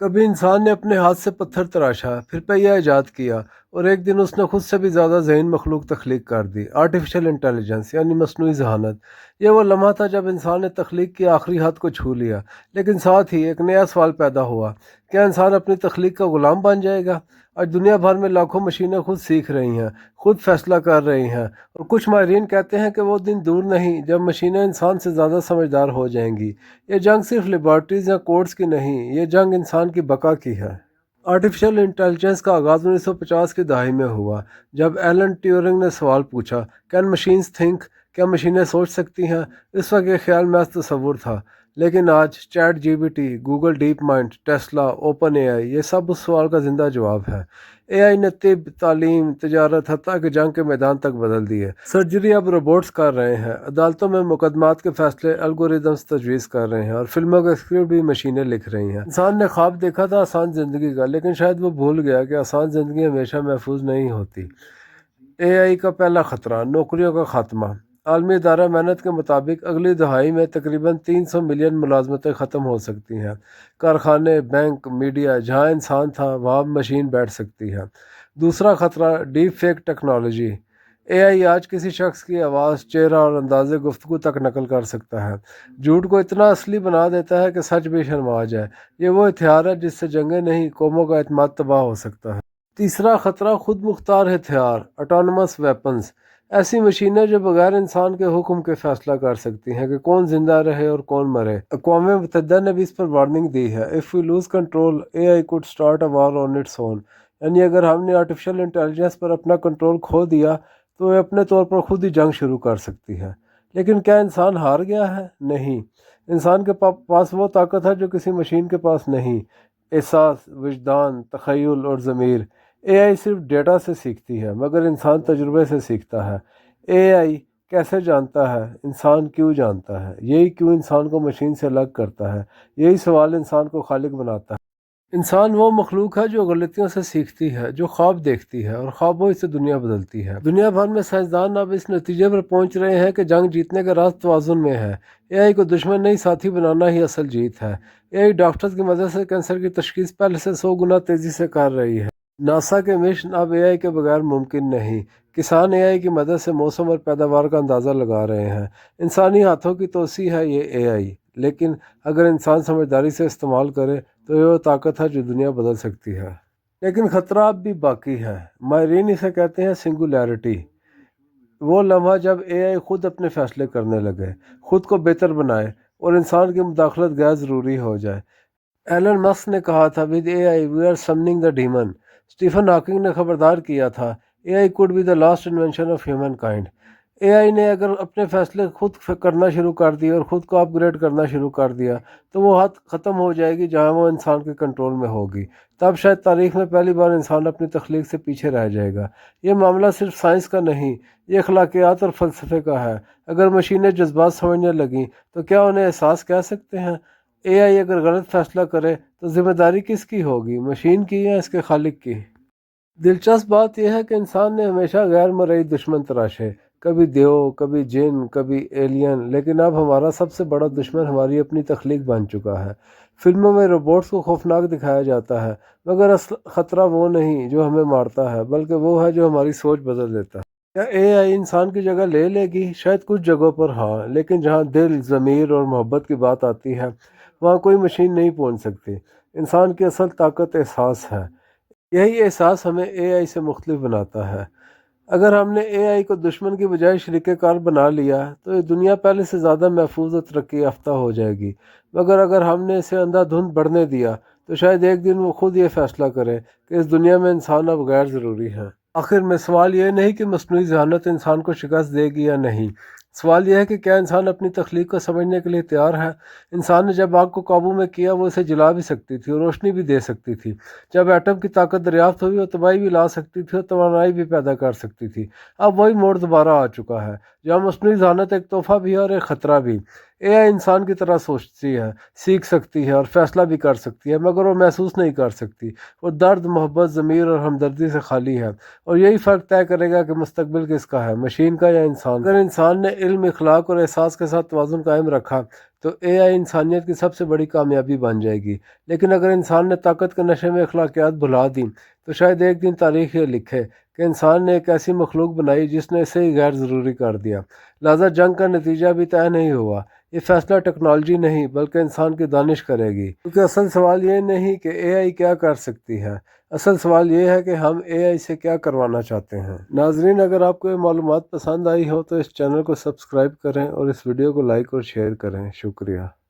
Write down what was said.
कभी इंसान ने अपने हाथ से पत्थर तराशा, फिर पहिया ईजाद किया और एक दिन उसने खुद से भी ज़्यादा ज़हीन मखलूक तख्लीक कर दी। आर्टिफिशियल इंटेलिजेंस यानी मसनूई जहानत। ये वो लम्हा था जब इंसान ने तख्लीक की आखिरी हद को छू लिया। लेकिन साथ ही एक नया सवाल पैदा हुआ, क्या इंसान अपनी तख्लीक का ग़ुलाम बन जाएगा? आज दुनिया भर में लाखों मशीनें खुद सीख रही हैं, खुद फैसला कर रही हैं, और कुछ माहिरीन कहते हैं कि वो दिन दूर नहीं जब मशीनें इंसान से ज़्यादा समझदार हो जाएंगी। ये जंग सिर्फ लेबॉर्ट्रीज या कोड्स की नहीं, ये जंग इंसान की बका की है। आर्टिफिशियल इंटेलिजेंस का आगाज़ 1950 की दहाई में हुआ, जब एलन ट्यूरिंग ने सवाल पूछा, कैन मशीन्स थिंक? क्या मशीनें सोच सकती हैं? इस वक्त ये ख्याल महज तसव्वुर था। लेकिन आज chat GPT, Google deep mind, Tesla, open AI, ये सब उस सवाल का जिंदा जवाब है। एआई ने तिब, तालीम, तजारत, हत्ता कि जंग के मैदान तक बदल दिए। सर्जरी अब रोबोट्स कर रहे हैं, अदालतों में मुकदमात के फैसले एल्गोरिदम्स तजवीज़ कर रहे हैं, और फिल्मों के स्क्रिप्ट भी मशीनें लिख रही हैं। इंसान ने ख्वाब देखा था आसान ज़िंदगी का, लेकिन शायद वो भूल गया कि आसान ज़िंदगी हमेशा महफूज नहीं होती। एआई का पहला खतरा, नौकरियों का खात्मा। आलमी इदारा मेहनत के मुताबिक अगली दहाई में तकरीबन 300 मिलियन मुलाजमतें ख़त्म हो सकती हैं। कारखाने, बैंक, मीडिया, जहाँ इंसान था वहाँ मशीन बैठ सकती है। दूसरा खतरा, डीप फेक टेक्नोलॉजी। एआई आज किसी शख्स की आवाज़, चेहरा और अंदाज़े गुफ्तगू तक नकल कर सकता है। झूठ को इतना असली बना देता है कि सच भी शर्मा जाए। ये वो हथियार है जिससे जंगें नहीं, कौमों का एतमाद तबाह हो सकता है। तीसरा खतरा, खुद मुख्तार हथियार, ऑटोनमस वेपन्स। ऐसी मशीनें जो बगैर इंसान के हुक्म के फैसला कर सकती हैं कि कौन जिंदा रहे और कौन मरे। अक़वाम मुत्तहिदा ने भी इस पर वार्निंग दी है, if we lose control AI could start a war on its own. यानी अगर हमने आर्टिफिशियल इंटेलिजेंस पर अपना कंट्रोल खो दिया तो ये अपने तौर पर खुद ही जंग शुरू कर सकती है। लेकिन क्या इंसान हार गया है? नहीं। इंसान के पास वो ताकत है जो किसी मशीन के पास नहीं, एहसास, विजदान, तख़य्युल और ज़मीर। एआई सिर्फ डेटा से सीखती है, मगर इंसान तजुर्बे से सीखता है। एआई कैसे जानता है? इंसान क्यों जानता है? यही क्यों इंसान को मशीन से अलग करता है। यही सवाल इंसान को खालिक बनाता है। इंसान वो मखलूक है जो गलतियों से सीखती है, जो ख्वाब देखती है और ख्वाबों से दुनिया बदलती है। दुनिया भर में साइंसदान अब इस नतीजे पर पहुंच रहे हैं कि जंग जीतने का राज तवाज़ुन में है। एआई को दुश्मन नहीं, साथी बनाना ही असल जीत है। एआई डॉक्टर्स की मदद से कैंसर की तशखीस पहले से 100 गुना तेज़ी से कर रही है। नासा के मिशन अब एआई के बगैर मुमकिन नहीं। किसान एआई की मदद से मौसम और पैदावार का अंदाज़ा लगा रहे हैं। इंसानी हाथों की तोसी है ये एआई, लेकिन अगर इंसान समझदारी से इस्तेमाल करे तो ये वो ताकत है जो दुनिया बदल सकती है। लेकिन ख़तरा अब भी बाकी है। माहिरीन इसे कहते हैं सिंगुलैरिटी। वो लम्हा जब एआई खुद अपने फैसले करने लगे, खुद को बेहतर बनाए और इंसान की मुदाखलत गैर ज़रूरी हो जाए। एलन मस्क ने कहा था, with AI we are summoning the demon. Stephen Hawking ने खबरदार किया था, AI could be the last invention of humankind. AI ने अगर अपने फैसले खुद करना शुरू कर दिए और ख़ुद को अपग्रेड करना शुरू कर दिया तो वो हद ख़त्म हो जाएगी जहाँ वो इंसान के कंट्रोल में होगी। तब शायद तारीख़ में पहली बार इंसान अपनी तख्लीक से पीछे रह जाएगा। ये मामला सिर्फ साइंस का नहीं, ये अखलाकियात और फ़लसफ़े का है। अगर मशीनें जज्बात समझने लगीं तो क्या उन्हें एहसास कह सकते हैं? एआई अगर गलत फैसला करे तो जिम्मेदारी किसकी होगी, मशीन की या इसके खालिक की? दिलचस्प बात यह है कि इंसान ने हमेशा गैर मरई दुश्मन तराशे, कभी देव, कभी जिन, कभी एलियन, लेकिन अब हमारा सबसे बड़ा दुश्मन हमारी अपनी तख्लीक बन चुका है। फिल्मों में रोबोट्स को खौफनाक दिखाया जाता है, मगर असल खतरा वो नहीं जो हमें मारता है, बल्कि वो है जो हमारी सोच बदल देता है। क्या एआई इंसान की जगह ले लेगी? शायद कुछ जगहों पर हाँ, लेकिन जहाँ दिल, ज़मीर और मोहब्बत की बात आती है वहाँ कोई मशीन नहीं पहुँच सकती। इंसान की असल ताकत एहसास है। यही एहसास हमें एआई से मुख्तलिफ बनाता है। अगर हमने एआई को दुश्मन की बजाय शरीक कार बना लिया तो ये दुनिया पहले से ज़्यादा महफूज और तरक्की याफ्ता हो जाएगी। मगर अगर हमने इसे अंधाधुंध बढ़ने दिया तो शायद एक दिन वो खुद ये फैसला करे कि इस दुनिया में इंसान अब गैर ज़रूरी है। आखिर में सवाल ये नहीं कि मस्नूई ज़हानत इंसान को शिकस्त देगी या नहीं, सवाल यह है कि क्या इंसान अपनी तख्लीक को समझने के लिए तैयार है। इंसान ने जब आग को काबू में किया वो इसे जला भी सकती थी और रोशनी भी दे सकती थी। जब एटम की ताकत दरियाफ्त हुई वो तबाही भी ला सकती थी और तवानाई भी पैदा कर सकती थी। अब वही मोड़ दोबारा आ चुका है, जहाँ मस्नूई ज़हानत एक तोहफा भी है और एक ख़तरा भी। एआई इंसान की तरह सोचती है, सीख सकती है और फैसला भी कर सकती है, मगर वो महसूस नहीं कर सकती। वो दर्द, मोहब्बत, ज़मीर और हमदर्दी से खाली है, और यही फ़र्क तय करेगा कि मुस्तकबिल किसका है, मशीन का या इंसान। अगर इंसान ने علم، اخلاق اور احساس کے ساتھ توازن قائم رکھا تو AI انسانیت کی سب سے بڑی کامیابی بن جائے گی۔ لیکن اگر انسان نے طاقت کے نشے میں اخلاقیات بھلا دی تو شاید ایک دن تاریخ یہ لکھے کہ انسان نے ایک ایسی مخلوق بنائی جس نے اسے ہی غیر ضروری کر دیا۔ لہذا جنگ کا نتیجہ بھی طے نہیں ہوا۔ یہ فیصلہ ٹیکنالوجی نہیں بلکہ انسان کی دانش کرے گی، کیونکہ اصل سوال یہ نہیں کہ AI کیا کر سکتی ہے، اصل سوال یہ ہے کہ ہم AI سے کیا کروانا چاہتے ہیں۔ ناظرین، اگر آپ کو یہ معلومات پسند آئی ہو تو اس چینل کو سبسکرائب کریں اور اس ویڈیو کو لائک اور شیئر کریں۔ شکریہ۔